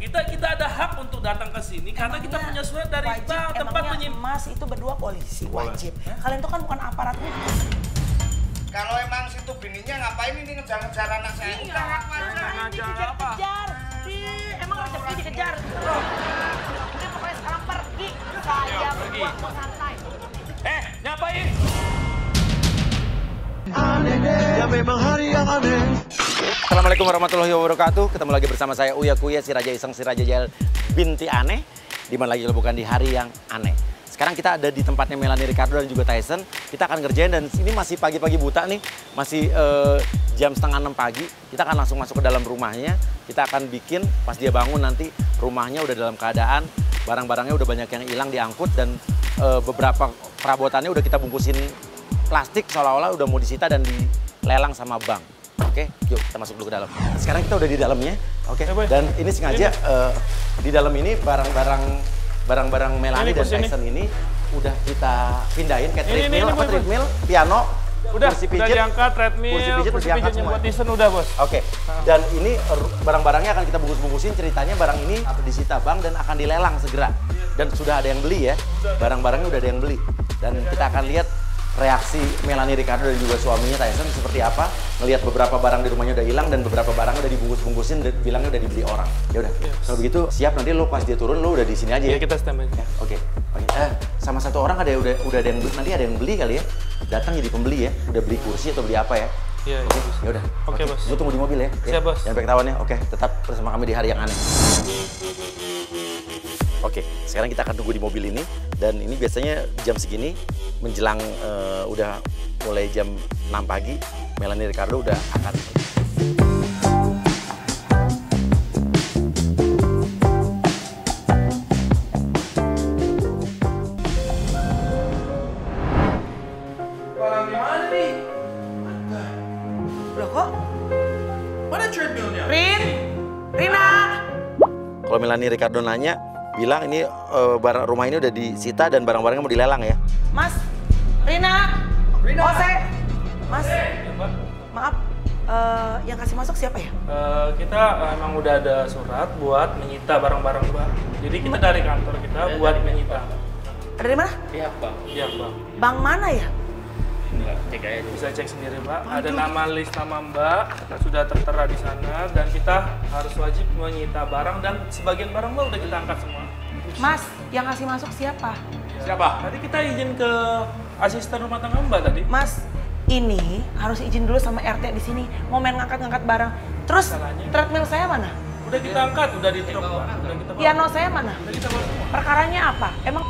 Kita ada hak untuk datang ke sini karena kita punya surat dari bank tempat penyimpanan. Mas itu berdua polisi wajib. Kalian itu kan bukan aparat hukum. Kalau emang situ bininya ngapain ini ngejar-ngejar anak saya? Dikejar. Emang rezeki dikejar. Udah pokoknya sekarang pergi. Saya berdua mau santai. Ngapain? Ya memang hari yang aneh. Assalamualaikum warahmatullahi wabarakatuh. Ketemu lagi bersama saya Uya Kuya, si Raja Iseng, si Raja Jael binti aneh. Dimana lagi kalau bukan di hari yang aneh. Sekarang kita ada di tempatnya Melanie Ricardo dan juga Tyson. Kita akan ngerjain dan ini masih pagi-pagi buta nih. Masih jam setengah 6 pagi. Kita akan langsung masuk ke dalam rumahnya. Kita akan bikin pas dia bangun nanti rumahnya udah dalam keadaan barang-barangnya udah banyak yang hilang diangkut dan beberapa perabotannya udah kita bungkusin plastik seolah-olah udah mau disita dan dilelang sama bank. Oke, yuk kita masuk dulu ke dalam. Sekarang kita udah di dalamnya. Oke. Dan ini sengaja di dalam ini barang-barang Melanie dan Tyson ini udah kita pindahin kayak treadmill, piano, Udah kursi pijit, diangkat, treadmill, kursi pijitnya buat Tyson udah, Bos. Oke. Dan ini barang-barangnya akan kita bungkus-bungkusin, ceritanya barang ini disita bank dan akan dilelang segera. Dan sudah ada yang beli ya. Barang-barangnya udah ada yang beli. Dan kita akan lihat reaksi Melanie Ricardo dan juga suaminya Tyson seperti apa. Ngelihat beberapa barang di rumahnya udah hilang dan beberapa barang udah dibungkus-bungkusin dan bilangnya udah dibeli orang. Ya udah. Kalau begitu siap, nanti lo pas dia turun lo udah di sini aja ya. Iya, kita standby. Ya, oke. Sama satu orang udah ada yang beli, nanti ada yang beli kali ya. Datang jadi pembeli ya. Udah beli kursi atau beli apa ya? Iya, Oke, ya udah. Oke, Bos. Gue tunggu di mobil ya. Siap, Bos. Jangan sampai ketahuan ya. Oke, tetap bersama kami di hari yang aneh. Oke, sekarang kita akan tunggu di mobil ini dan ini biasanya jam segini menjelang udah mulai jam 6 pagi Melanie Ricardo udah akan Barang di mana nih? Loh kok? Mana treadmillnya? Rina. kalau Melanie Ricardo nanya bilang ini barang rumah ini udah disita dan barang-barangnya mau dilelang ya. Mas, Rina. Ose. Mas, maaf. Yang kasih masuk siapa ya? Kita emang udah ada surat buat menyita barang-barang Mbak. Jadi kita dari kantor kita buat menyita. Ada di mana? Iya, Bang. Iya, Bang. Bank mana ya? Enggak, cek aja. Bisa cek sendiri, Mbak. Ada list nama Mbak, sudah tertera di sana dan kita harus wajib menyita barang dan sebagian barang Mbak udah kita angkat semua. Mas, yang kasih masuk siapa? Siapa? Tadi kita izin ke asisten rumah tangga Mbak tadi. Mas, ini harus izin dulu sama RT di sini. Mau main ngangkat-ngangkat barang. Terus Salahnya? treadmill saya mana? Udah kita angkat, udah di truk, Mbak. Udah kita bawa. Piano saya mana? Udah kita bawa semua. Perkaranya apa? Emang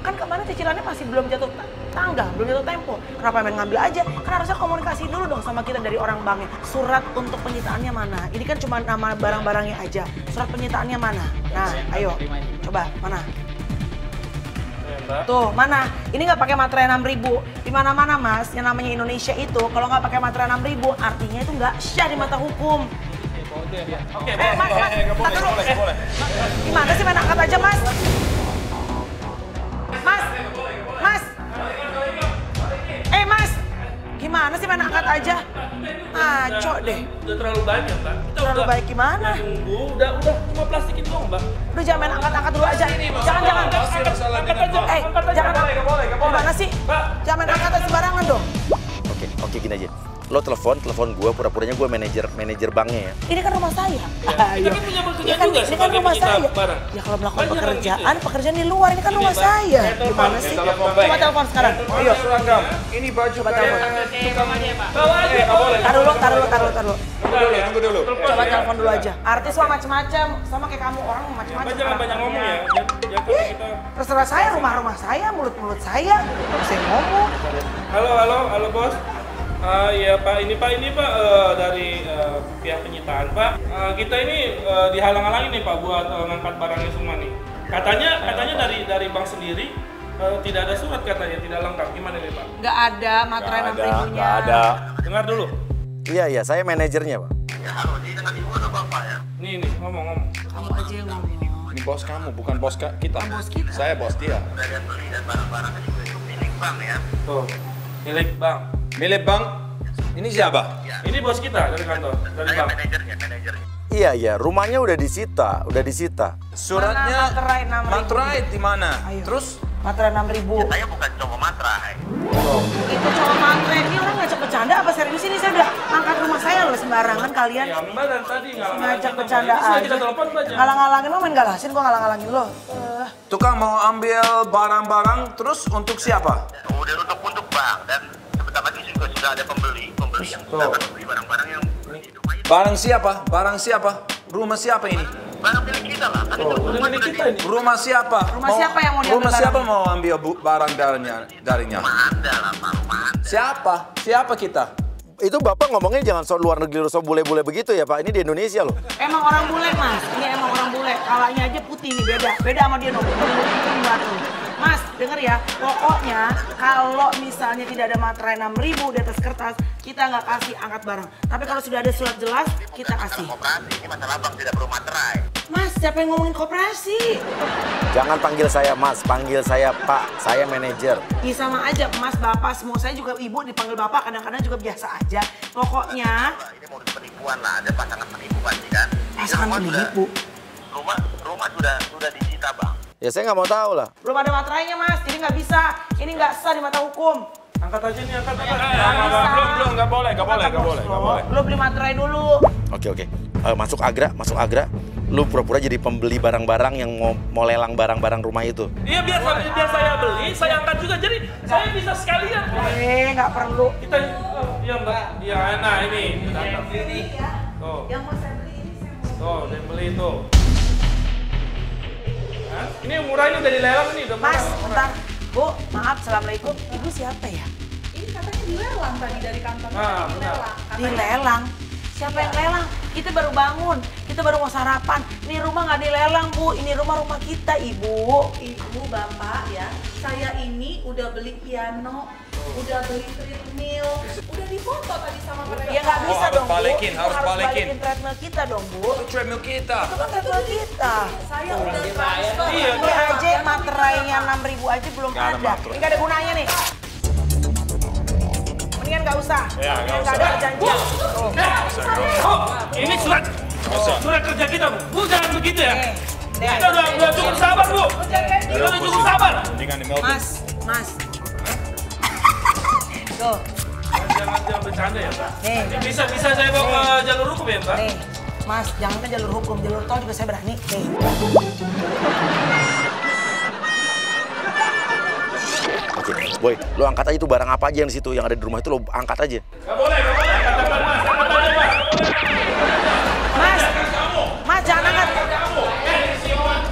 kan kemarin cicilannya masih belum jatuh tangga, belum jatuh tempo. Kenapa main ngambil aja? Kan harusnya komunikasi dulu dong sama kita dari orang banknya. Surat untuk penyitaannya mana? Ini kan cuma nama barang-barangnya aja. Surat penyitaannya mana? Nah, ayo. Coba, mana? Ya, Mbak. Tuh, mana? Ini nggak pakai materai 6.000. Di mana-mana, Mas, yang namanya Indonesia itu, kalau nggak pakai materai 6.000, artinya itu nggak syah di mata hukum. Oke, Mas, tar dulu. Gimana sih main angkat aja, Mas? Mas, gimana sih main angkat aja? Ngaco deh. Udah terlalu banyak, Mbak. Kita Terlalu udah baik gimana? nunggu, udah cuma plastikin doang, Mbak. Udah jangan main angkat-angkat dulu aja. Jangan. Angkat aja. Jangan. Gimana sih? Mbak. Jangan main angkat sembarangan dong. Oke, gini aja. Lo telepon gue, pura-puranya gue manajer banknya ya. Ini kan rumah saya. Kita kan punya pekerjaan juga Ini kan sebagai rumah penyita saya. barang. Ya kalau melakukan Banyak orang pekerjaan, gitu. pekerjaan di luar. Ini kan rumah saya. Gimana sih? Coba telepon sekarang. Ayo. Ini baju Coba telepon. Bawa aja. Taruh dulu. Tunggu dulu. Coba telepon dulu aja. Artis mah macam-macam, sama kayak kamu orang macam-macam. Mbak jangan banyak ngomong ya. Jangan Ih, kita. terserah saya, rumah saya, mulut saya. Saya ngomong. Halo bos. Iya Pak, ini Pak dari pihak penyitaan Pak. Kita ini dihalang-halangi nih Pak buat ngangkat barangnya semua nih. Katanya dari bank sendiri tidak ada surat katanya, tidak lengkap. Gimana nih Pak? Nggak ada materai 6.000-nya. Nggak ada. Dengar dulu. Iya, saya manajernya, Pak. Nih ngomong. Kamu aja yang ngomong. Ini bos kamu, bukan bos kita. Bos kita. Saya bos dia. Tuh, milik bank. Milik bank. Ini siapa? Ini bos kita dari kantor, dari bank. Manajernya. Iya, rumahnya udah disita, Suratnya Mana materai 6.000? materai di mana? Ayo. Terus Materai 6.000. Saya bukan cowok materai. Itu cowok materai. Ini orang ngajak bercanda apa serius? Ini saya udah angkat rumah saya loh sembarangan kalian. Ya Mbak dari tadi Ngajak Mbak. bercanda Ini sudah aja. kita telepon Mbak. Ngalang-ngalangin lo main galasin, gua ngalang-ngalangin lo. tukang mau ambil barang-barang terus untuk siapa? Udah untuk bank dan sebentar lagi juga sudah ada pembeli yang sudah akan membeli barang-barang yang Barang siapa? Barang siapa? Rumah siapa ini? barang milik kita lah. Kan itu Udah milik kita ini. Rumah siapa? Rumah siapa yang mau diambil Rumah siapa barang? mau ambil barang darinya? Anda lah, Pak Rumah Anda. Siapa? Siapa kita? Itu Bapak ngomongnya jangan soal luar negeri, soal bule-bule begitu ya Pak. Ini di Indonesia loh. Emang orang bule mas, ini emang orang bule. Kalanya aja putih nih, beda sama dia dong. Mas, denger ya, pokoknya kalau misalnya tidak ada materai 6.000 di atas kertas, kita nggak kasih angkat barang. Tapi kalau sudah ada surat jelas, kita kasih. Koperasi ini masalah bank tidak perlu materai. Mas, siapa yang ngomongin koperasi? Jangan panggil saya Mas, panggil saya Pak. Saya manajer. Iya sama aja, mas, bapak, semua saya juga ibu dipanggil bapak, kadang-kadang juga biasa aja. Pokoknya, Ini modus penipuan lah, ada pasangan penipuan sih kan. pasangan Rumah sudah- penipu. Rumah sudah disita bang. Ya saya nggak mau tahu lah. Belum ada materainya mas, jadi nggak bisa. Ini nggak sah di mata hukum. Angkat aja nih, angkat. Belum, nggak boleh. Lo beli materai dulu. Oke. Masuk Agra. Lu pura-pura jadi pembeli barang-barang yang mau lelang barang-barang rumah itu. Iya biar saya beli, saya angkat juga. Jadi saya bisa sekalian. Nggak perlu. Kita, iya Mbak. Iya, nah ini. Datang. Tuh. Yang mau saya beli ini saya mau. Tuh, yang beli itu. Hah? Ini yang murah ini udah dilelang nih, udah Mas, murah. bentar. Bu, maaf, assalamualaikum. Ibu siapa ya? Ini katanya dilelang tadi dari kantor. Ah, benar. Dilelang. Dilelang. Siapa yang lelang? Kita baru bangun, kita baru mau sarapan. Ini rumah nggak dilelang, Bu. Ini rumah kita, Ibu. Ibu, bapak ya, saya ini udah beli piano, udah beli treadmill, udah difoto tadi sama mereka. Ya nggak bisa harus dong, Bu. balikin, Itu harus balikin. treadmill kita dong, Bu. Treadmill kita. Itu kan treadmill kita. Saya udah transfer. Iya, Ini aja materainya 6.000 aja belum Nggak ada ada. materai. Ini nggak ada gunanya nih. Mendingan nggak usah. Ya, nggak Mendingan ada perjanjian. Oh, ini surat kerja kita, Bu. Bu, jangan begitu ya. Kita udah cukup sabar, Bu. Kita udah cukup sabar. Mendingan di mobil. Mas. Tuh, Jangan bercanda ya, Pak. nih. Bisa saya bawa ke jalur hukum ya, Pak? Nih, Mas, jangan ke jalur hukum, jalur tol juga saya berani. Nih. Oke, Boy, lu angkat aja tuh barang apa aja yang di situ yang ada di rumah itu lo angkat aja. Nggak boleh. Katakan Mas, angkat aja, Mas. Mas, jangan angkat.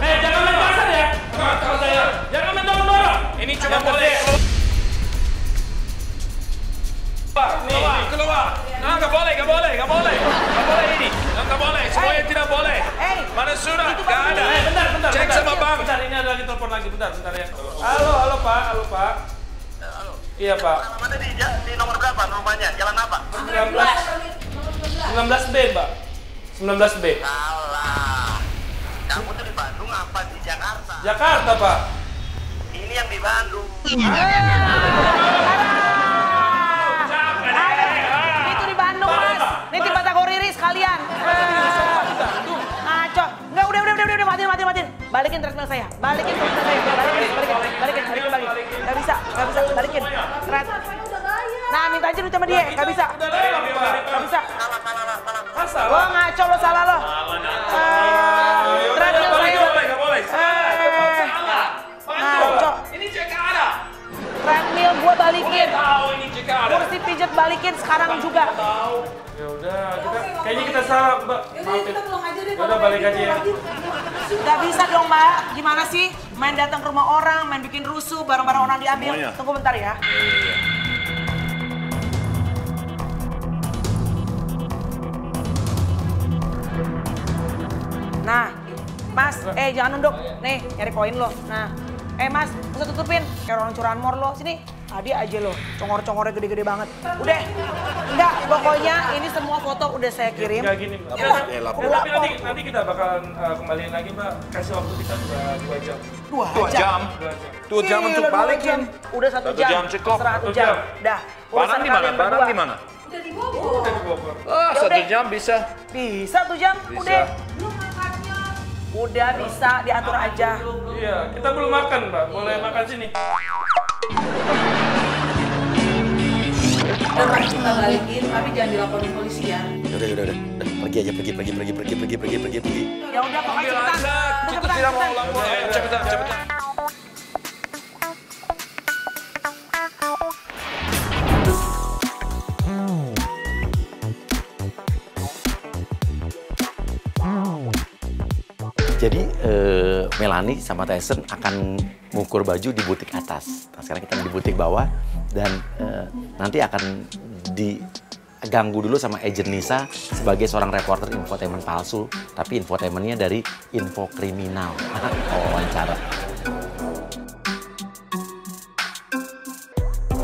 Jangan main pasar ya. Jangan main dorong-dorong. Ini cuma boleh. Nih, Keluar. Nah, nggak boleh ini. Nggak boleh. Semuanya tidak boleh. Mana surat? Nggak ada. bentar. Cek sama bank. Bentar, ini ada lagi telepon lagi. Bentar ya. Halo, Pak. Halo. Iya, Pak. Mana di nomor berapa rumahnya? Jalan apa? 19B, Mbak. 19B. Salah. Kamu tuh di Bandung apa di Jakarta? Jakarta, Pak. Ini yang di Bandung. Itu di Bandung, Mas. Nih di Batagoriri sekalian. Ngaco. Enggak, udah, matiin. Balikin treadmill saya. Balikin. Nggak bisa, balikin. Keren. Nah, minta aja duit sama dia, nggak bisa. Nggak bisa. Salah. Wah, ngaco lo, salah lo. Treadmill saya. Nggak boleh. Ngaco. Ini Jakarta. Treadmill gua balikin. Tahu ini Jakarta. Kursi pijat balikin sekarang juga. Ya udah, kayaknya kita salah, Mbak. Yaudah, kita pulang aja deh. Udah balik aja ya. Gak bisa dong, Mbak. Gimana sih? Main datang ke rumah orang, main bikin rusuh, barang-barang orang diambil. Semuanya. Tunggu bentar ya. Nah, Mas, jangan nunduk. Nih, nyari koin lo. Nah, Mas, bisa tutupin. Kayak orang curanmor lo. Sini, tadi aja lo. Congor-congornya gede-gede banget. Udah, enggak. Pokoknya ini semua foto udah saya kirim. Enggak gini, Mbak. Tapi nanti kita bakalan kembaliin lagi, Mbak. Kasih waktu kita 2 jam. 2 jam. 2 jam. 2 jam untuk Gila, 2 balikin. jam. Udah 1 1 jam. jam cukup. Serah 1 1 jam. jam. Dah. Barang urusan di mana? kalian Barang berdua. di mana? Udah di Bogor. Udah di Bogor. Ah, 1 jam bisa. Bisa tuh jam, Bisa. udah. Belum makannya. Udah bisa diatur aja. Iya, kita belum makan, Mbak. Boleh makan sini. Udah Pak, kita balikin, tapi jangan dilaporin polisi ya. Udah. Pergi aja, pergi. Ya udah pokoknya Ambil cepetan. aja. Udah, Kita cepetan, tidak mau cepetan. lapor. Ayo, cepetan. Jadi Melanie sama Tyson akan mengukur baju di butik atas. Nah, sekarang kita di butik bawah dan nanti akan diganggu dulu sama agent Nisa sebagai seorang reporter infotainment palsu, tapi infotainmentnya dari info kriminal. Wawancara.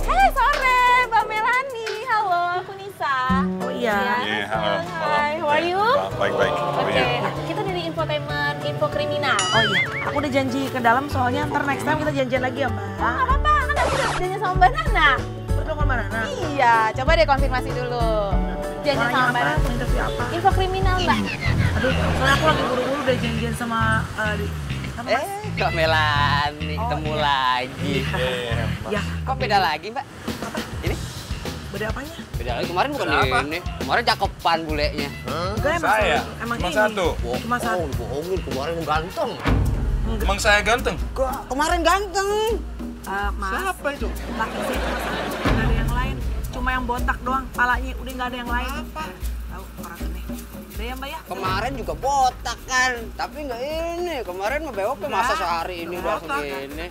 Hai sore, Mbak Melani. Halo, aku Nisa. Oh iya. Hai, how are you? Baik. Oke, kita dari infotainment info kriminal. Oh iya, aku udah janji ke dalam soalnya ntar next time kita janjian lagi ya, Mbak. Oh, nggak apa-apa, kan aku udah janjian sama Mbak Nana. Perlu kemana? Nah, Iya, coba deh konfirmasi dulu. Janjian sama Mbak Nana. Interview apa? Info kriminal, Mbak. Aduh, soalnya aku lagi buru-buru udah janjian sama Kak Melani, ketemu lagi. Ya, Kok beda lagi, Mbak? Ini? beda apanya? Beda lagi, kemarin bukan ini. Kemarin cakepan bulenya. Enggak emang Saya? emang Cuma ini. satu? Cuma satu. Bohongin, kemarin ganteng. Emang saya ganteng? Kemarin ganteng. Mas, Siapa itu? laki saya cuma satu, nggak ada yang lain. Cuma yang botak doang, palanya udah nggak ada yang lain. Apa? Tahu orang ini. Udah ya Mbak ya? Kemarin juga botak kan, tapi nggak ini. Kemarin mah bewok masa sehari ini udah segini.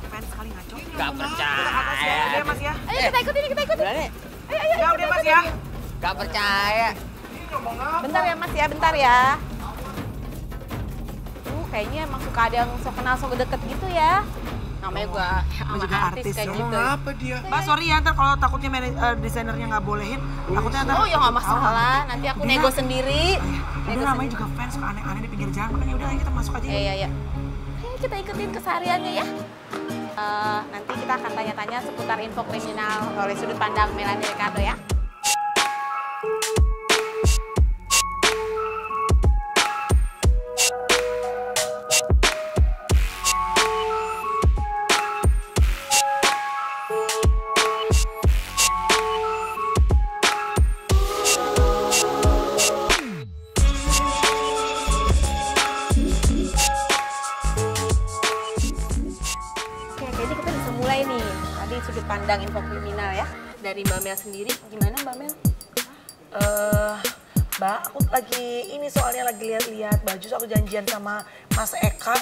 Fans sekali ngaco. Gak Udah percaya. ya Mas ya. Ayo kita ikutin. Berani? Ya udah Mas ya. Gak percaya. Bentar ya Mas ya, bentar ya. Kayaknya emang suka ada yang sok kenal sok deket gitu ya. Namanya gua sama juga artis artis kayak ya. gitu. Apa dia? Mbak sorry ya ntar kalau takutnya desainernya nggak bolehin, takutnya ntar. Oh ya nggak masalah, nanti aku Udah, nego sendiri. Udah namanya juga fans suka aneh-aneh di pinggir jalan, makanya udah ayo kita masuk aja. Iya. Ayo kita ikutin kesehariannya ya. Nanti kita akan tanya-tanya seputar info kriminal oleh sudut pandang Melani Ricardo ya. Oke, kayaknya kita bisa mulai nih. Tadi sudut pandang info kriminal ya. Dari Mbak Mel sendiri, gimana Mbak Mel? Mbak, aku lagi ini soalnya lagi lihat-lihat baju, so aku janjian sama Mas Eka,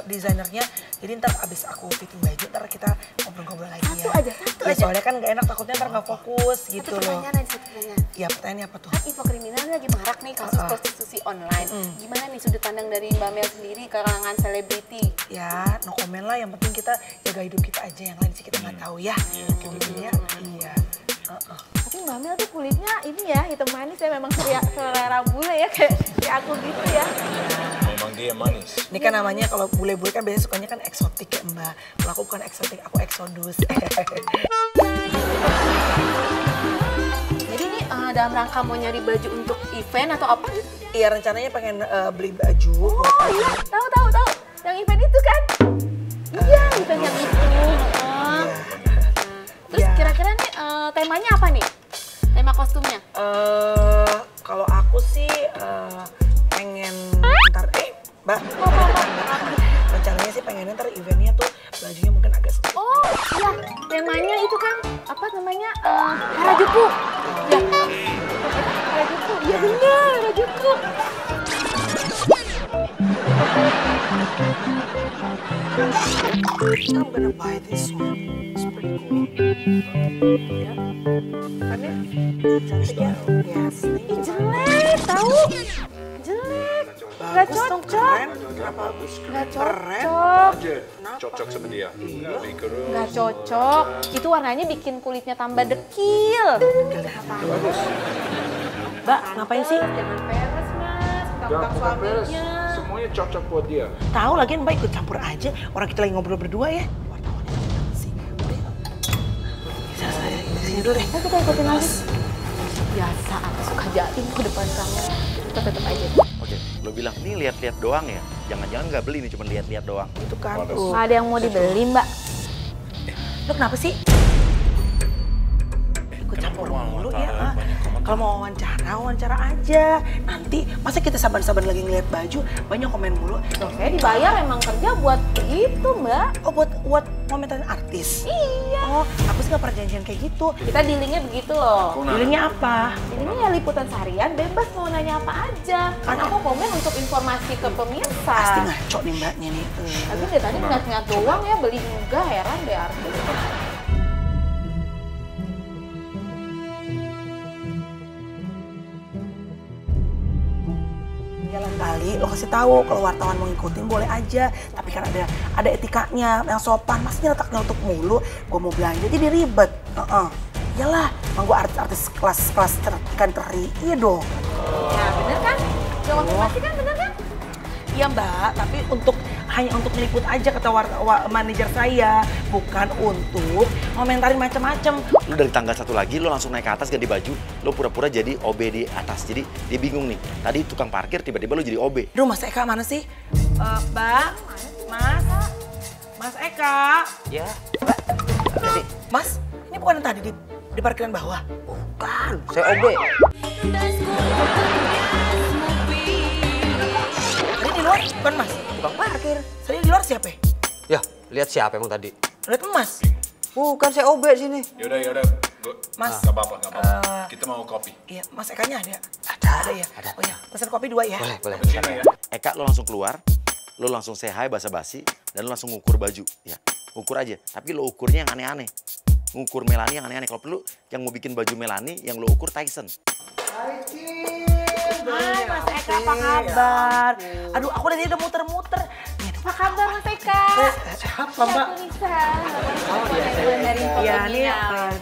desainernya. Jadi ntar abis aku fitting baju, ntar kita ngobrol-ngobrol lagi ya. Satu aja. Soalnya kan gak enak, takutnya ntar gak fokus gitu Satu loh. pertanyaan. Ya pertanyaannya apa tuh? Kan info kriminal ini lagi marak nih kasus prostitusi online. Gimana nih sudut pandang dari Mbak Mel sendiri ke kalangan selebriti? Ya, no comment lah. Yang penting kita jaga hidup kita aja. Yang lain sih kita nggak tahu ya. Gitu ya. Iya. Tapi Mbak Mel tuh kulitnya ini ya, hitam manis ya, memang selera bule ya, kayak aku gitu ya. Memang dia manis. Ini kan namanya kalau bule-bule kan biasanya sukanya kan eksotik ya Mbak. Kalau aku bukan eksotik, aku eksodus. Jadi ini dalam rangka mau nyari baju untuk event atau apa gitu? Iya rencananya pengen beli baju. Oh iya, tahu. Yang event itu kan? Iya, event yang itu. Terus Iya. kira-kira nih temanya apa nih? Tema kostumnya? Kalau aku sih pengen ntar Mbak. Rencananya sih pengennya ntar eventnya tuh bajunya mungkin agak sedikit. Oh iya, temanya itu kan apa namanya? Harajuku. Ya. Harajuku, iya benar, Harajuku. I'm gonna buy this one. It's pretty cool. Ya. Kan ya? Cantik ya? Yes. Ih, jelek, tahu? Jelek. Nggak Bagus dong, cocok. keren. Kenapa? Nggak Keren. cocok. Cocok sama dia. Lebih kurus. Nggak cocok. Itu warnanya bikin kulitnya tambah dekil. Mbak, ngapain sih? Jangan peres, Mas. Bukan suaminya. Semuanya cocok buat dia. Tahu lagi Mbak ikut campur aja. Orang kita lagi ngobrol berdua ya. Wartawannya sih. Bisa saya di sini sini dulu deh. Kita ikutin lagi. Biasa, aku suka jaim ke depan kamu. Kita tetep aja. Oke, lo bilang, nih lihat-lihat doang ya? Jangan-jangan nggak beli nih, cuma lihat-lihat doang. Itu kan. Nggak ada yang mau dibeli, Mbak. Lo kenapa sih? Ikut campur mulu ya. Kalau mau wawancara aja. Nanti masa kita saban-saban lagi ngeliat baju, banyak komen mulu. Loh, saya dibayar emang kerja buat begitu, Mbak. Oh, buat komentarin artis? Iya. Oh, aku sih gak pernah janjian kayak gitu. Kita dealingnya begitu loh. Dealingnya apa? Dealingnya ya liputan seharian, bebas mau nanya apa aja. Kan aku komen untuk informasi ke pemirsa. Pasti ngaco nih mbaknya nih. Tapi dari tadi ngeliat-ngeliat doang ya, beli juga, heran deh artis. Kali lo kasih tahu kalau wartawan mau ngikutin boleh aja, tapi kan ada etikanya yang sopan. Masnya letak-letuk mulu, gue mau belanja jadi ribet. Iyalah, emang gue artis kelas ikan teri, iya dong. Ya bener kan? Udah konfirmasi kan, bener kan? Iya mbak, tapi hanya untuk meliput aja kata manajer saya, bukan untuk komentarin macam-macam. Lo dari tangga satu lagi, lo langsung naik ke atas ganti baju, lo pura-pura jadi OB di atas. Jadi dia bingung nih, tadi tukang parkir tiba-tiba lo jadi OB. Duh, Mas Eka mana sih? Mbak, Mas Eka. Ya. Mas, ini bukan yang tadi di parkiran bawah? Bukan, saya OB. Tadi di luar, bukan Mas? Tukang parkir. Tadi di luar siapa? Ya, lihat siapa emang tadi? Lihat Mas. Bukan, saya OB sini. Yaudah. Mas. Gak apa-apa. Kita mau kopi. Iya, Mas Ekanya ada? Ada ya? ada. Oh iya, pesan kopi 2 ya? Boleh. Eka, lo langsung keluar, lo langsung say hi basa-basi, dan lo langsung ngukur baju. Ya, ukur aja. Tapi lo ukurnya yang aneh-aneh. Ngukur Melanie yang aneh-aneh. Kalau perlu, yang mau bikin baju Melanie, yang lo ukur Tyson. Hai Mas Eka, apa kabar? Aduh, aku dari udah muter-muter. Apa kabar Mas Eka? Siapa Mbak? Aku Nisa. Iya, ini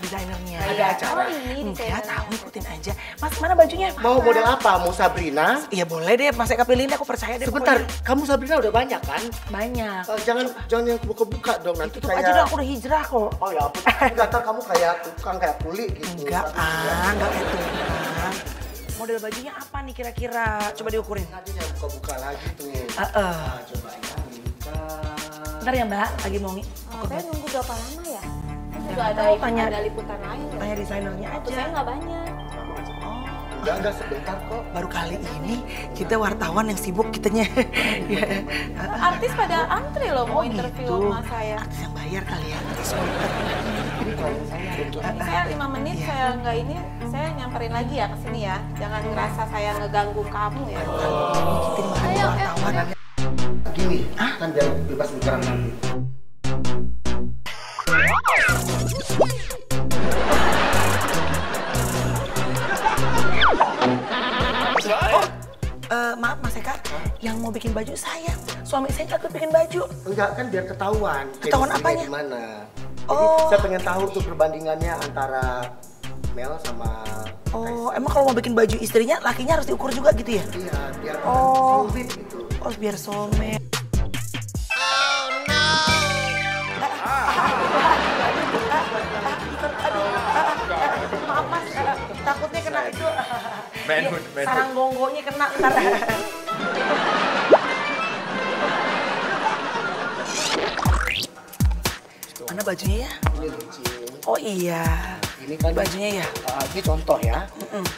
desainernya. Ada acara? Oh ini enggak, tahu ikutin aja. Mas, mana bajunya? Mau model apa? Mau Sabrina? Iya boleh deh, Mas Eka pilihin deh, aku percaya deh. Sebentar, kamu Sabrina udah banyak kan? Banyak. Jangan yang buka-buka dong, nanti Tutup kayak... aja dong, aku udah hijrah kok. Oh ya ampun, ntar kamu kayak tukang, kayak kuli gitu. Enggak kayak tukang. Model bajunya apa nih kira-kira? Coba diukurin. Nanti jangan buka-buka lagi tuh. Coba ya, minta. Bentar ya Mbak, lagi mau Saya nunggu berapa lama ya? Juga ada liputan lain. Tanya desainernya aja. Saya nggak banyak. Enggak sebentar kok. Baru kali ini kita wartawan yang sibuk kitanya. Artis pada antri loh mau interview sama saya. Artis yang bayar kali ya. Saya 5 menit saya nggak ini, saya nyamperin lagi ya ke sini ya. Jangan ngerasa saya ngeganggu kamu ya. Ayo. Gini, kan biar bebas bicara nanti. Maaf Mas Eka, yang mau bikin baju saya. Suami saya nggak ikut bikin baju. Enggak, kan biar ketahuan. Ketahuan apanya? Gimana? Jadi saya pengen tahu tuh perbandingannya antara Mel sama Oh, emang kalau mau bikin baju istrinya, lakinya harus diukur juga gitu ya? Iya, biar soulmate gitu. Oh, biar soulmate. Maaf Mas, takutnya kena itu. Manhood. Sarang gonggonya kena ntar. Mana bajunya ya? Oh iya. Ini kan bajunya ya. Ini contoh ya.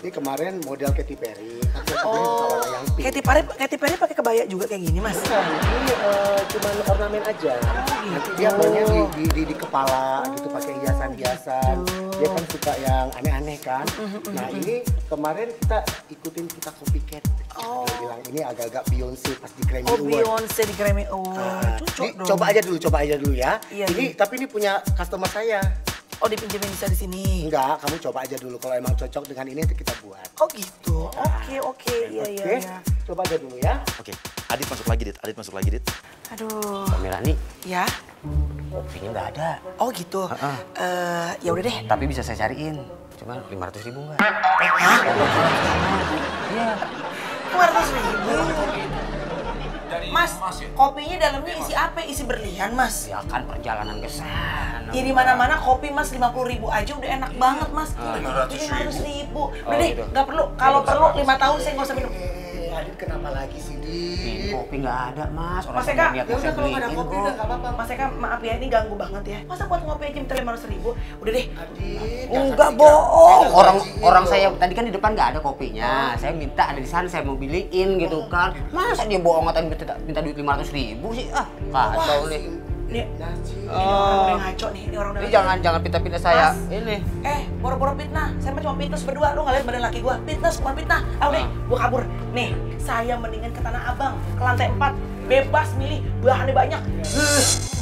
Ini kemarin model Katy Perry. Oh, Katy Perry pakai kebaya juga kayak gini Mas? Bukan, ini cuma ornamen aja. Nanti dia banyak di kepala gitu pakai hiasan-hiasan. Dia kan suka yang aneh-aneh kan. Nah ini kemarin kita ikutin, kita copycat. Dia bilang ini agak-agak Beyonce pas di Grammy Award. Oh Beyonce di Grammy Award. Cocok dong. Coba aja dulu ya. Iya, Tapi ini punya customer saya. Oh dipinjemin bisa di sini? Enggak, kamu coba aja dulu. Kalau emang cocok dengan ini kita buat. Oh gitu. Oke. Iya. Coba aja dulu ya. Oke, Adit masuk lagi, Dit. Aduh. Mbak Melanie, Ya. ini nggak ada. Oh gitu. Ya udah deh. Tapi bisa saya cariin. Cuma 500.000 nggak? Hah? Iya. 500.000. dari Mas, emas ya? kopinya dalamnya isi apa? Isi berlian, Mas. Ya kan perjalanan ke sana. Ya di mana-mana kopi Mas 50.000 aja udah enak banget, Mas. 500.000. Udah deh, gitu. nggak perlu. Kalau perlu 5 tahun saya nggak usah minum. Adit kenapa lagi sih, Dit? Kopi nggak ada, Mas. Orang Mas Eka, niat ya mau udah kalau nggak ada beliin kopi kok. udah nggak apa-apa. Mas Eka, maaf ya ini ganggu banget ya. Masa buat ngopi aja minta 500.000? Udah deh. Adit, Enggak bohong. Orang saya tadi kan di depan nggak ada kopinya. Saya minta ada di sana, saya mau beliin gitu kan. Masa dia bohong atau minta duit 500.000 sih? Ah, kacau nih. Ini orang udah ngaco nih, ini orang udah Ini ngaco. jangan fitnah-fitnah saya. Mas. Ini. Boro-boro fitnah. Saya mah cuma fitness berdua. Lu nggak lihat badan laki gua? Fitness bukan fitnah. Deh, gua kabur. Nih, saya mendingan ke Tanah Abang, ke lantai 4. Bebas milih, bahannya banyak.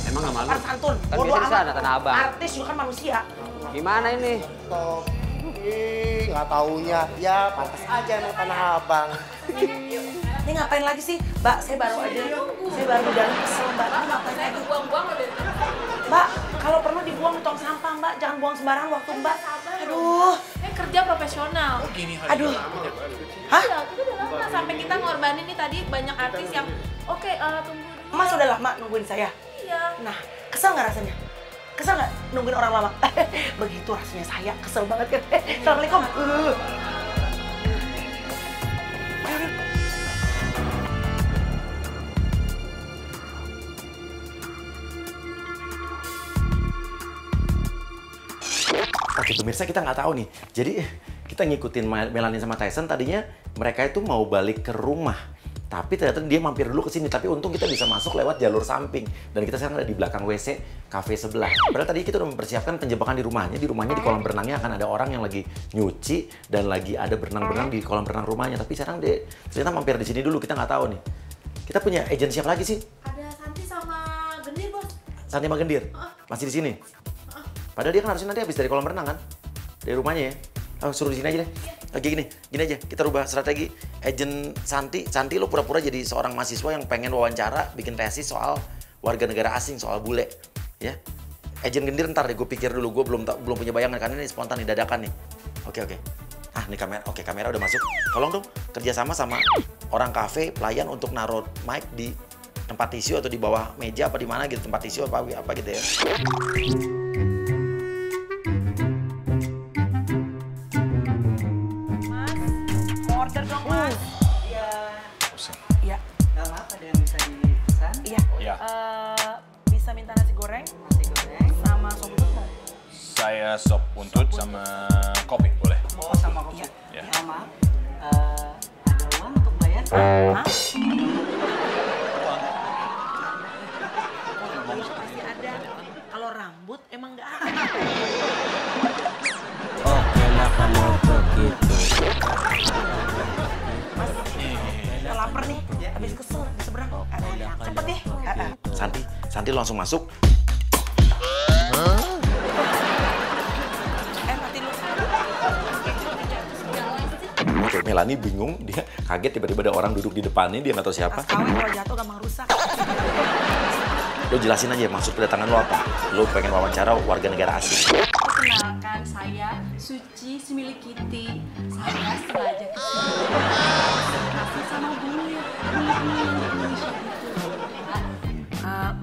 Emang nggak malu? Kan santun. Kan Bodo biasa di sana amat. Tanah Abang. Artis juga kan manusia. Gimana ini? Nggak taunya. Ya, pantas aja emang Tanah Abang. Ini ngapain lagi sih? Mbak, saya baru di dalam kesel, Mbak. Ini ngapain lagi? Buang-buang lo dari Mbak, kalau perlu dibuang di tong sampah, Mbak. Jangan buang sembarangan waktu, Mbak. Aduh. kerja profesional. Aduh. Hah? Iya, kita udah lama sampai kita ngorbanin nih tadi banyak artis yang oke, tunggu dulu. Mas udah lama nungguin saya? Iya. Nah, kesel nggak rasanya? Kesel nggak nungguin orang lama? Begitu rasanya saya, kesel banget kan. Assalamualaikum. Oke pemirsa, kita nggak tahu nih. Jadi kita ngikutin Melanie sama Tyson, tadinya mereka itu mau balik ke rumah. Tapi ternyata dia mampir dulu ke sini. Tapi untung kita bisa masuk lewat jalur samping. Dan kita sekarang ada di belakang WC kafe sebelah. Padahal tadi kita udah mempersiapkan penjebakan di rumahnya. Di rumahnya di kolam berenangnya akan ada orang yang lagi nyuci dan lagi ada berenang-berenang di kolam renang rumahnya. Tapi sekarang dia ternyata mampir di sini dulu. Kita nggak tahu nih. Kita punya agent siapa lagi sih? Ada Santi sama Gendir, Bos. Santi sama Gendir? Masih di sini? Padahal dia kan harusnya nanti habis dari kolam renang kan? Dari rumahnya ya? Suruh di sini aja deh. Oke gini aja. Kita rubah strategi. Agent Santi lo pura-pura jadi seorang mahasiswa yang pengen wawancara, bikin tesis soal warga negara asing, soal bule. Ya. Agent Gendir ntar deh, gue pikir dulu. Gue belum punya bayangan, karena ini spontan nih, dadakan nih. Oke. Nih kamera. Oke, kamera udah masuk. Tolong dong kerjasama sama orang kafe, pelayan untuk naruh mic di tempat tisu atau di bawah meja apa di mana gitu, tempat tisu apa gitu ya. Order dong, Mas. Iya. Iya. Nggak apa, ada yang bisa dipesan? Iya. Iya. Bisa minta nasi goreng? Nasi goreng. Sama sop buntut mau? Saya sop buntut sama kopi, boleh? Oh, sama kopi. Iya. Ya, maaf. Ada uang untuk bayar? Hah? Pasti ada. Kalau rambut emang nggak ada. Oke lah kalau begitu. Mas, udah lapar nih. Habis kesel di seberang. Cepet deh. Santi lo langsung masuk. Mati lu. Oke, Melanie bingung, dia kaget tiba-tiba ada orang duduk di depannya, dia nggak tahu siapa. Tas kawin kalau jatuh gampang rusak. Lo jelasin aja maksud kedatangan lo apa. Lo pengen wawancara warga negara asing. Perkenalkan, saya Suci Smiley Kitty. Saya sengaja kasih sama bule yang di Indonesia gitu.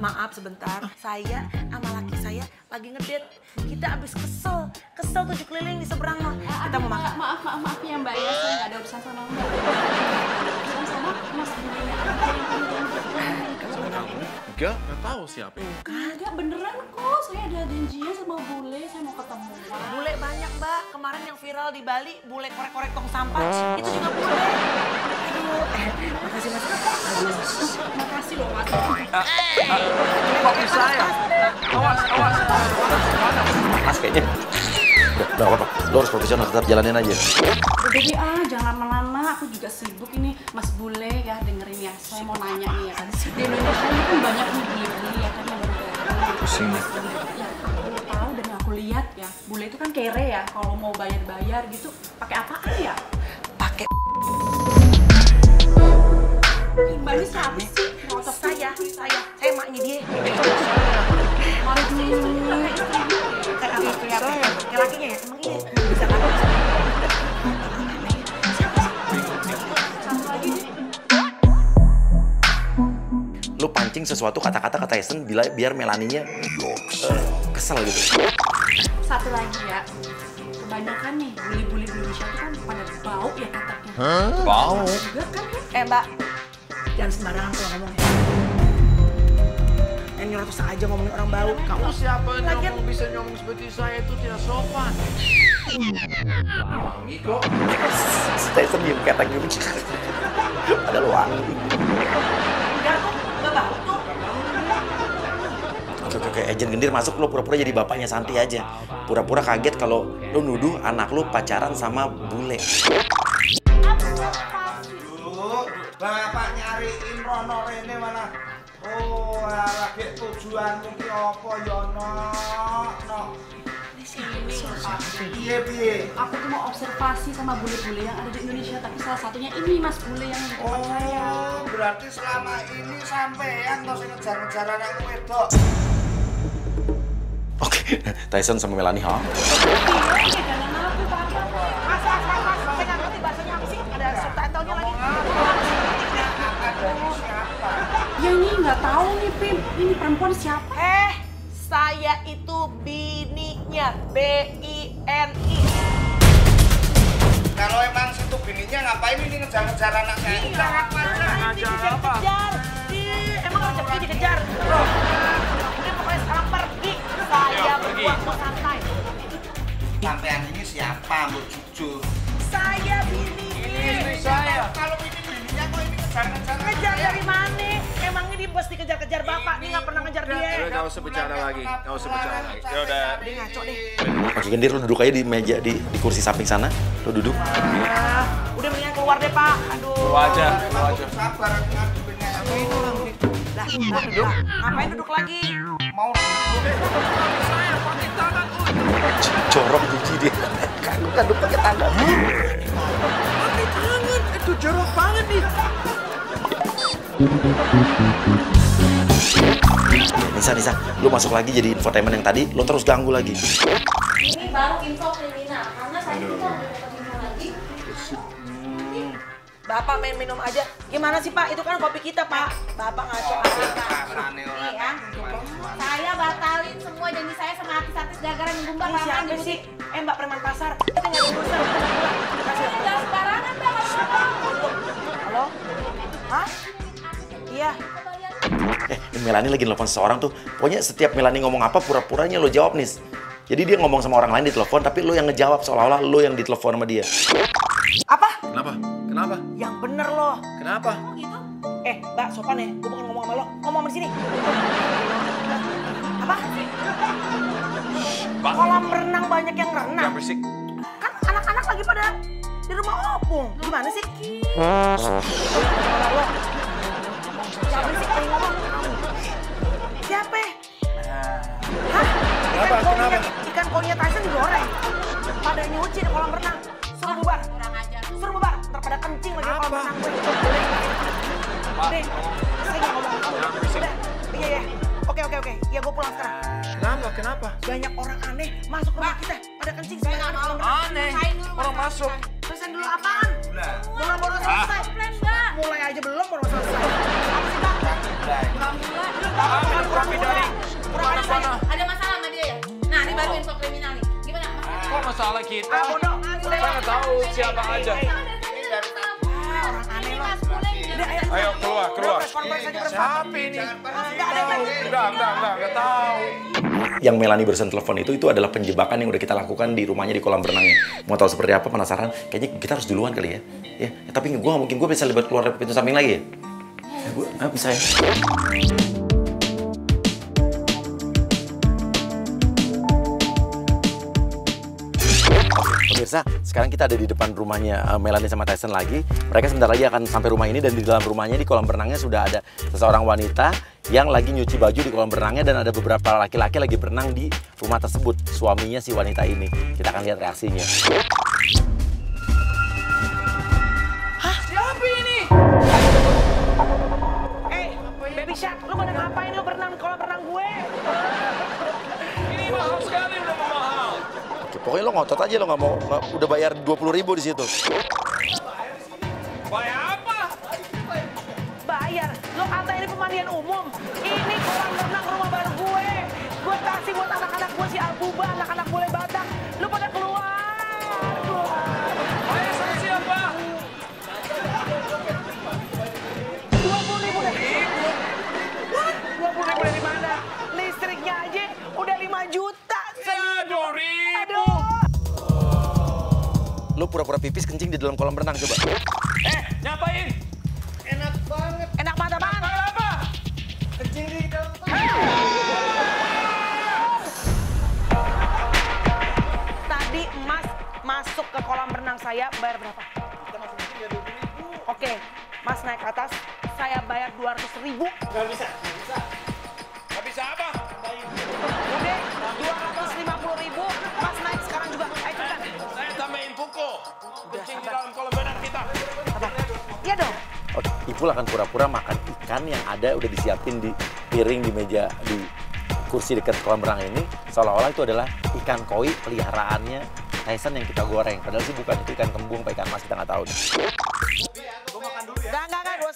Maaf sebentar, saya sama laki saya lagi ngedate. Kita abis kesel 7 keliling di seberang mah. Kita mau makan. Maaf ya Mbak ya, saya nggak ada urusan sama Mbak. Ada urusan sama Mas Bule aja yang kemudian. Nggak tahu siapa. Enggak, beneran kok. Saya ada janjian sama Bule, saya mau ketemu. Bule banyak, Mbak. Kemarin yang viral di Bali, bule korek-korek tong sampah. Itu juga bule. Aduh, makasih Mas. Makasih loh Mas. Ini kopi saya. Awas. Mas kayaknya. Udah apa-apa. Lo harus profesional, tetap jalanin aja. Jadi jangan lama-lama, aku juga sibuk ini Mas Bule ya, dengerin ya. Saya mau nanya nih ya kan. Di Indonesia ini kan banyak nih bule-bule ya kan yang baru Pusing nih. Ya, aku tahu dan aku lihat ya, bule itu kan kere ya. Kalau mau bayar gitu, pakai apaan ya? Pakai Mbak ini siapa sih? Ngotot saya emaknya dia. Mari dulu. Kayak lakinya ya, emang iya. Bisa kan? Satu lagi nih. sesuatu kata-kata ke Tyson biar Melaninya kesel gitu. Satu lagi ya, kebanyakan nih bully-bully di Indonesia itu kan pada bau ya katanya. Bau? Juga kan ya? Mbak, jangan sembarangan kalau ngomong. Yang nyorotos aja ngomongin orang bau. Kamu siapa yang bisa ngomong seperti saya itu tidak sopan. Wangi kok. Tyson diem ketek gitu. Padahal wangi. Enggak tuh, enggak bau tuh. Oke, Agent Gendir masuk, lo pura-pura jadi bapaknya Santi aja. Pura-pura kaget kalau lo nuduh anak lo pacaran sama bule. Bapak nyariin rono rene malah. Oh, lagi tujuanmu ki apa ya, Nok? Piye? Aku tuh mau observasi sama bule-bule yang ada di Indonesia, tapi salah satunya ini Mas Bule yang di depan saya. Oh, berarti selama ini sampean tos ngejar-ngejar anak wedok. Oke, Tyson sama Melanie, ha? Mas, saya nggak ngerti bahasanya apa sih? Ada subtitlenya lagi. Ya ini nggak tahu nih, Pim. Ini perempuan siapa? Saya itu bininya, B-I-N-I. Kalau emang situ bininya ngapain ini ngejar-ngejar anaknya? Ngejar apa? Emang rezeki dikejar? Udah pokoknya sekarang pergi. Saya berbuat mau santai. Sampean ini siapa, Mbak Jujur? Saya bini. Saya. Kalau bininya kok ini ngejar-ngejar? Ngejar dari mana? Emangnya dia mesti kejar-kejar bapak? Dia nggak pernah ngejar dia. Nggak usah bicara lagi. Ya udah. Dia ngaco nih. Oke, Gendir, lo duduk aja di meja di kursi samping sana. Lo duduk. Udah mendingan keluar deh, Pak. Aduh. Lu aja. Sabar, aku ngadepinnya. Lah, ngapain duduk lagi? Mau saya pakai tangan. Jorok jijik dia. Kan pakai tangan. Pakai tangan, itu jorok banget nih. Nisa, lu masuk lagi jadi infotainment yang tadi, lu terus ganggu lagi. Ini baru info kriminal, karena saya tidak dapat info lagi. Bapak main minum aja. Gimana sih, Pak? Itu kan kopi kita, Pak. Bapak ngaco aja. Nih ya, saya batalin semua janji saya sama artis-artis gara-gara nyumbang Ini lapangan di siapa sih? butik. Mbak preman pasar. Kita nggak ada urusan. Kita pulang. Jangan sembarangan, Mbak. Halo? Hah? Iya. Melanie lagi nelfon seseorang tuh. Pokoknya setiap Melanie ngomong apa, pura-puranya lo jawab, Nis. Jadi dia ngomong sama orang lain di telepon, tapi lo yang ngejawab seolah-olah lo yang ditelepon sama dia. Apa? Kenapa? Yang bener loh. Kenapa? Mbak, sopan ya. Gue bukan ngomong sama lo. Ngomong di sini. Apa? Kolam renang banyak yang renang. Jangan berisik. Kan anak-anak lagi pada di rumah opung. Gimana sih? Jangan berisik, lagi ngomong. Siapa? Hah? Kenapa? Ikan koi-nya Tyson digoreng. Pada nyuci di kolam renang. Suruh bubar. Suruh bubar. Ntar pada kencing lagi di kolam renang gue. Deh, saya nggak ngomong kamu. Udah, iya. Oke. Iya, gue pulang sekarang. Kenapa? Banyak orang aneh masuk rumah kita. Pada kencing sembarangan di kolam renang. Aneh. Orang masuk. Selesai dulu apaan? Baru selesai. Mulai aja belum, baru selesai. Apa sih, Bang? Ambil kopi dari mana? Ada masalah sama dia ya? Nah, ini baru info kriminal nih. Gimana? Kok masalah kita? Bodoh. Saya nggak tahu siapa aja. Orang aneh loh. Ayo keluar. Siapa ini? Enggak tahu. Yang Melanie barusan telepon itu adalah penjebakan yang udah kita lakukan di rumahnya di kolam renangnya. Mau tahu seperti apa, penasaran? Kayaknya kita harus duluan kali ya. Ya, tapi gue nggak mungkin gue bisa lebat keluar dari pintu samping lagi ya. Gue bisa ya. Pemirsa, sekarang kita ada di depan rumahnya Melanie sama Tyson lagi. Mereka sebentar lagi akan sampai rumah ini dan di dalam rumahnya di kolam renangnya sudah ada seseorang wanita yang lagi nyuci baju di kolam renangnya dan ada beberapa laki-laki lagi berenang di rumah tersebut. Suaminya si wanita ini. Kita akan lihat reaksinya. Hah? Siapa ini? Baby Shark, lu pada ngapain lu berenang di kolam renang gue? Ini mahal sekali, udah mahal. Pokoknya lo ngotot aja, lo nggak mau, udah bayar 20.000 di situ. Bayar apa? Bayar? Lo kata ini pemandian umum? Ini kolam renang rumah baru gue. Gue kasih buat anak-anak gue si Albuba, anak-anak bule Batak. Lu pada keluar, keluar. Ayo saya siapa? 20.000 deh. What? 20.000 dari mana? Listriknya aja udah 5 juta. Ya, 2.000. Aduh. Lu pura-pura pipis kencing di dalam kolam renang coba. Nyapain? Enak banget. Enak mata banget. Apa? Kencing di dalam. Tadi Mas masuk ke kolam renang saya bayar berapa? Kita masuk ke sini 20.000. Oke, Mas naik ke atas, saya bayar 200.000. Nggak bisa, nggak bisa. Gak bisa apa? Udah, 250.000. Mas naik sekarang juga. Ayo cepetan. Saya tambahin buku. Kencing di dalam kolam renang kita. Iya dong. Oke, Ipul akan pura-pura makan ikan yang ada udah disiapin di piring di meja di kursi dekat kolam renang ini, seolah-olah itu adalah ikan koi peliharaannya Tyson yang kita goreng. Padahal sih bukan, itu ikan kembung, ikan mas, kita nggak tahu. Gue makan dulu ya. Enggak, 2,5.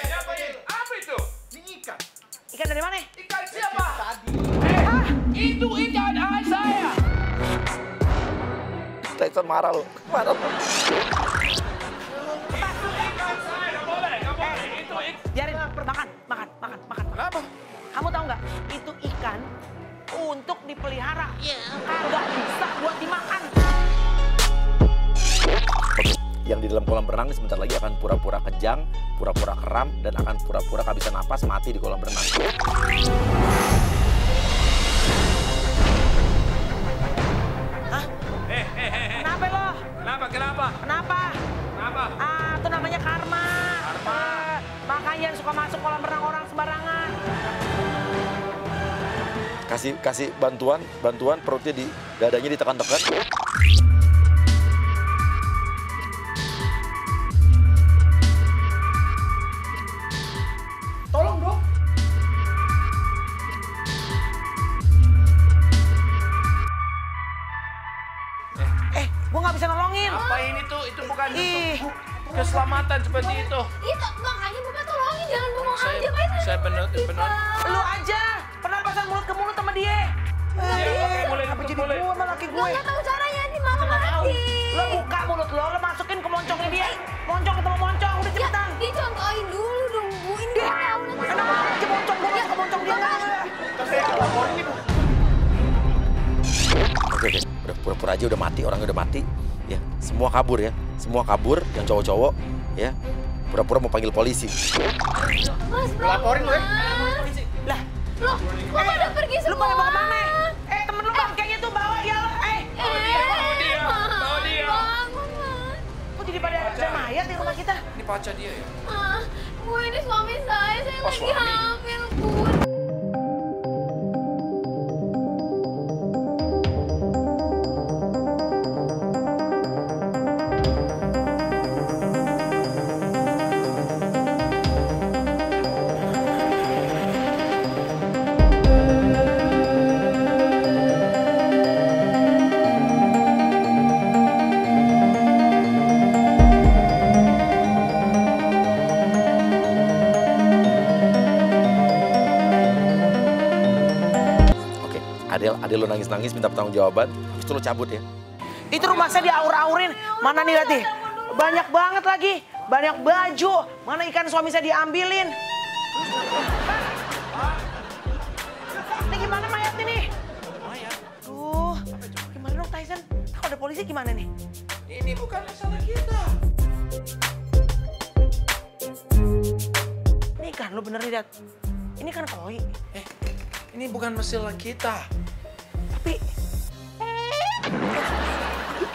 Siapa ini? Apa itu? Ini ikan. Ikan dari mana? Ikan siapa? Itu ikan ayah saya. Tyson marah loh, marah. Ikan saya, nggak boleh. Itu ikan. Biarin, makan. Kenapa? Kamu tahu nggak? Itu ikan untuk dipelihara. Kagak bisa buat dimakan. Yang di dalam kolam renang ini sebentar lagi akan pura-pura kejang, pura-pura kram, dan akan pura-pura kehabisan napas mati di kolam renang. Hah? Kenapa lo? Kenapa? Kenapa? Ah, itu namanya karma. Makanya suka masuk kolam renang orang sembarangan. Kasih bantuan perutnya di dadanya ditekan-tekan. Tolong dong. Gua nggak bisa nolongin. Apa ini tuh? Itu bukan Ih. keselamatan seperti itu. Itu makanya Bapak tolongin, jangan bengong aja. Saya benar. Lu aja penampasan mulut ke mulut sama dia. Apa jadi gue sama laki gue? Nggak tahu caranya, ini mama mati. Lo buka mulut lo masukin ke moncongnya dia. Moncong ketemu moncong, udah cepetan. Dicontohin dulu dong, Bu. Ini nggak tahu nanti. Kenapa aja moncong gue masuk ke moncong dia? Oke, udah pura-pura aja udah mati, orangnya udah mati. Ya, semua kabur ya. Semua kabur yang cowok-cowok ya. Pura-pura mau panggil polisi. Mas, Laporin lo ya. Lah, Loh, kok pada pergi lu semua? pada mau kemana? Temen lu bangkainya tuh bawa dia lo. Bawa dia. Bangun, Mas. Kok jadi pada ada mayat di rumah kita? Ini pacar dia ya? Bu, ini suami saya lagi suami. hamil, Bu. Adel lo nangis-nangis minta pertanggungjawaban, habis itu lo cabut ya. Itu rumah saya diaur-aurin. Mana nih lihat nih? Banyak banget lagi. Banyak baju. Mana ikan suami saya diambilin? Ini gimana mayat ini? Duh, gimana dong Tyson? Kalau ada polisi gimana nih? Ini bukan masalah kita. Ini ikan lo bener nih lihat. Ini kan koi. Ini bukan masalah kita. Tapi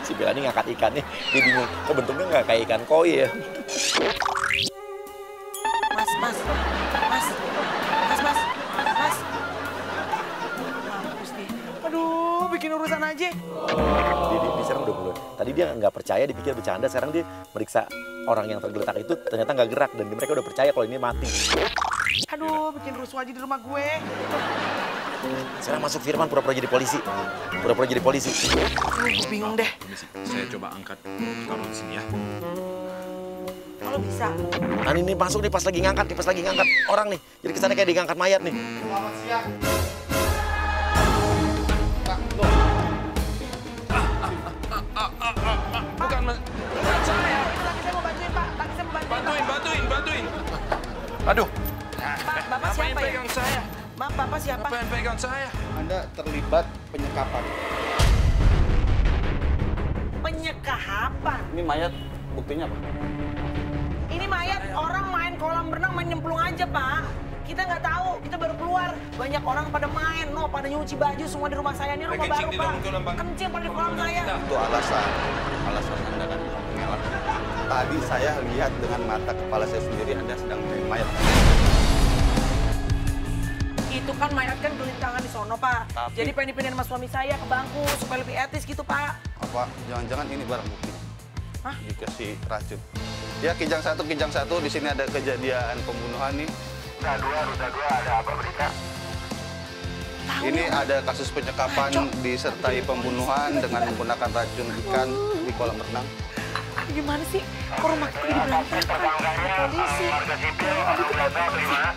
Si Bella ini ngangkat ikannya, dia bingung. Kok bentuknya nggak kayak ikan koi ya? Mas. Mampus dia. Aduh, bikin urusan aja. Dia sekarang udah mulai. Tadi dia nggak percaya, dipikir bercanda. Sekarang dia meriksa orang yang tergeletak itu ternyata nggak gerak. Dan mereka udah percaya kalau ini mati. Aduh, bikin rusuh aja di rumah gue. Sekarang masuk Firman pura-pura jadi polisi. Gue bingung deh. Saya coba angkat, taruh di sini ya. Kalau bisa. Nah ini masuk nih pas lagi ngangkat orang nih. Jadi kesannya kayak diangkat mayat nih. Selamat siang. Bukan saya. Lagi saya mau bantuin, Pak. Lagi saya mau bantuin. Bantuin. Aduh. Pak, Bapak Apa siapa yang ya? pegang saya? Maaf, Bapak siapa? Apa yang pegang saya? Anda terlibat penyekapan. Penyekapan. Ini mayat buktinya apa? Ini mayat orang main kolam renang, main nyemplung aja, Pak. Kita nggak tahu, kita baru keluar. Banyak orang pada main, pada nyuci baju semua di rumah saya. Ini rumah baru, Pak. Kencing pada di kolam saya. Itu alasan Anda kan mengelak. Tadi saya lihat dengan mata kepala saya sendiri Anda sedang main mayat. Itu kan mayat kan gelintangan di sono, Pak. Jadi pengen dipindahin sama suami saya ke bangku supaya lebih etis gitu, Pak. Apa jangan-jangan ini barang bukti? Hah? Dikasih racun. Ya Kijang satu di sini ada kejadian pembunuhan nih. Ruda 2 ada apa berita? Ini ada kasus penyekapan disertai pembunuhan dengan menggunakan racun ikan di kolam renang. Gimana sih? Kok rumah kita jadi berantakan? Polisi.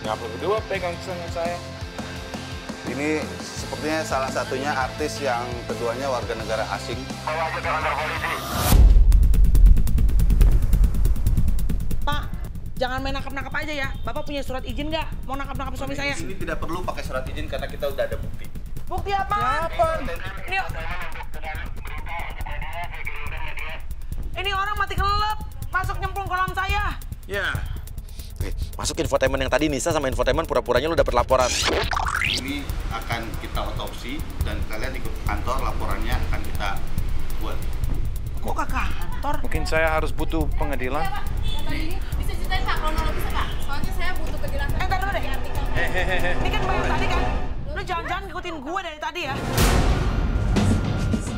Ngapa berdua pegang tangan saya? Ini sepertinya salah satunya artis yang keduanya warga negara asing. Pak, jangan main nangkap-nangkap aja ya. Bapak punya surat izin nggak? Mau nangkap-nangkap suami saya? Ini tidak perlu pakai surat izin karena kita udah ada bukti. Bukti apa? Ini orang mati kelelep, masuk nyemplung kolam saya. Ya. Masuk infotainment yang tadi Nisa sama infotainment pura-puranya lu dapat laporan. Ini akan kita otopsi dan kalian ikut kantor, laporannya akan kita buat. Kok ke kantor? Mungkin saya harus butuh pengadilan. Bisa ceritain Pak kronologisnya Pak? Soalnya saya butuh kejelasan. Entar dulu deh. Ini kan baru tadi kan? Lu jangan-jangan ngikutin gue dari tadi ya?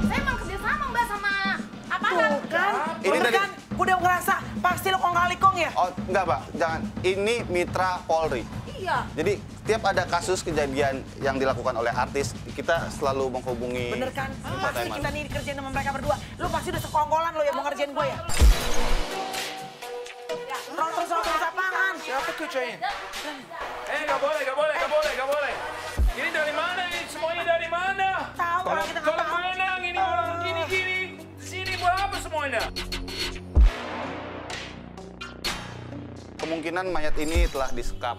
Saya emang kerjasama Mbak sama aparat. Tuh kan? Ini dari... kan? Gue udah ngerasa pasti lo kong kali kong ya? Oh, enggak Pak, jangan. Ini mitra Polri. Iya. Jadi tiap ada kasus kejadian yang dilakukan oleh artis, kita selalu menghubungi. Bener kan? Pasti kita nih dikerjain sama mereka berdua. Lu pasti udah sekongkolan lo yang mau ngerjain gue ya? Terus apaan? Siapa kerjain? Nggak boleh. Ini dari mana ini? Semuanya dari mana? Tahu orang kita nggak tahu. Menang ini orang gini. Sini buat apa semuanya? Kemungkinan mayat ini telah disekap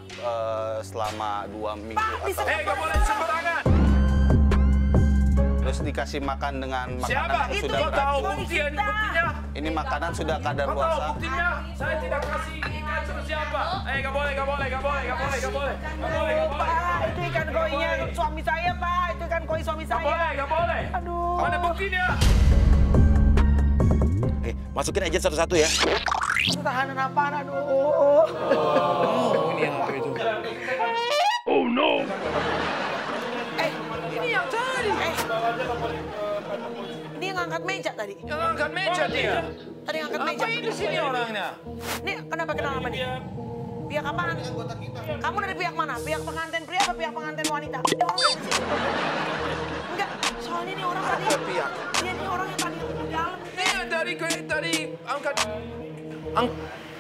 selama 2 minggu atau... Nggak boleh sembarangan. Terus dikasih makan dengan makanan Siapa? yang Itu sudah kau tahu beracun. buktinya? Ini makanan sudah Kau tahu kadaluarsa. buktinya? Saya tidak kasih ikan sama siapa. Nggak boleh. Pak, itu ikan koinya suami saya, Pak. Itu ikan koi suami saya. Nggak boleh. Aduh. Mana buktinya? Masukin aja satu-satu ya. Tahanan apaan? Aduh. Ini yang apa itu? Oh no. Ini yang tadi. Ini yang angkat meja tadi. Yang angkat meja dia. Tadi yang angkat meja. Apa ini sini orangnya? Ini kenapa kenal apa nih? Pihak apaan? Kamu dari pihak mana? Pihak pengantin pria atau pihak pengantin wanita? Ini orang dari sini. Enggak, soalnya ini orang tadi. Pihak. Dia ini orang yang tadi di dalam. Dari angkat.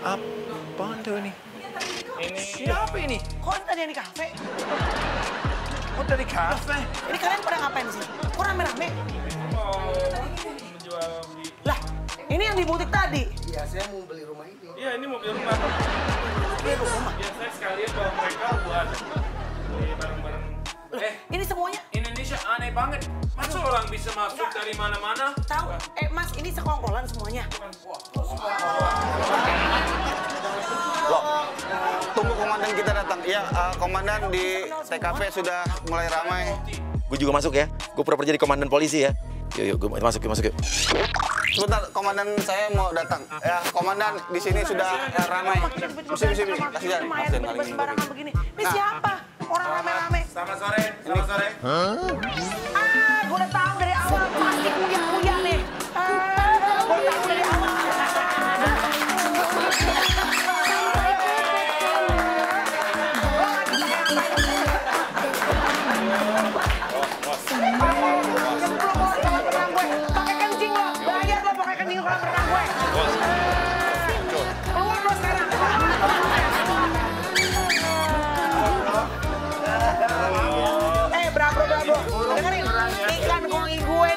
Apa tuh ini? Siapa ini? Kok ini tadi yang di kafe? Oh dari kafe? Ini kalian pada ngapain sih? Kok rame-rame? Mau menjual di... Lah, ini yang di butik tadi. Iya, saya mau beli rumah ini. Iya, ini mau beli rumah. Beli rumah? Biasanya sekalian bawa mereka buat beli barang-barang. Ini semuanya? Indonesia aneh banget. Masa orang bisa masuk dari mana-mana? Tahu? Mas, ini sekongkolan semuanya. Loh, tunggu komandan kita datang. Ya, komandan di TKP sudah mulai ramai. Gue juga masuk ya. Gue pura-pura jadi komandan polisi ya. Yuk, gue masuk yuk. Sebentar, komandan saya mau datang. Ya, komandan di sini sudah ramai. Sini. Kasih jalan. Sembarangan begini. Ini siapa? Orang rame-rame. Selamat sore. Gue udah tahu dari awal pasti kuya nih. Gue tahu dari awal. Pakai kencing lo, bayar lo pakai kencing kolam renang gue. Keluar lo sekarang.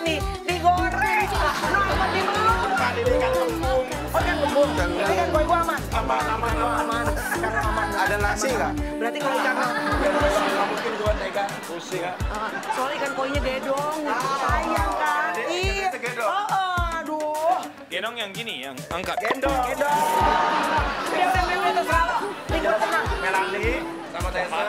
ini digoreng. Kenapa dimakan? Ini kan kembung. Oh kan kembung. Ini kan koi gua aman. Aman. Sekarang aman. Ada nasi nggak? Berarti kalau ikan Nggak mungkin gua tega. Pusing ya. soalnya ikan koinya gedong. Sayang kan? Iya. Aduh. Gendong yang gini, yang angkat. Udah, terserah lo. Nih, gua tenang. Melani sama Tyson.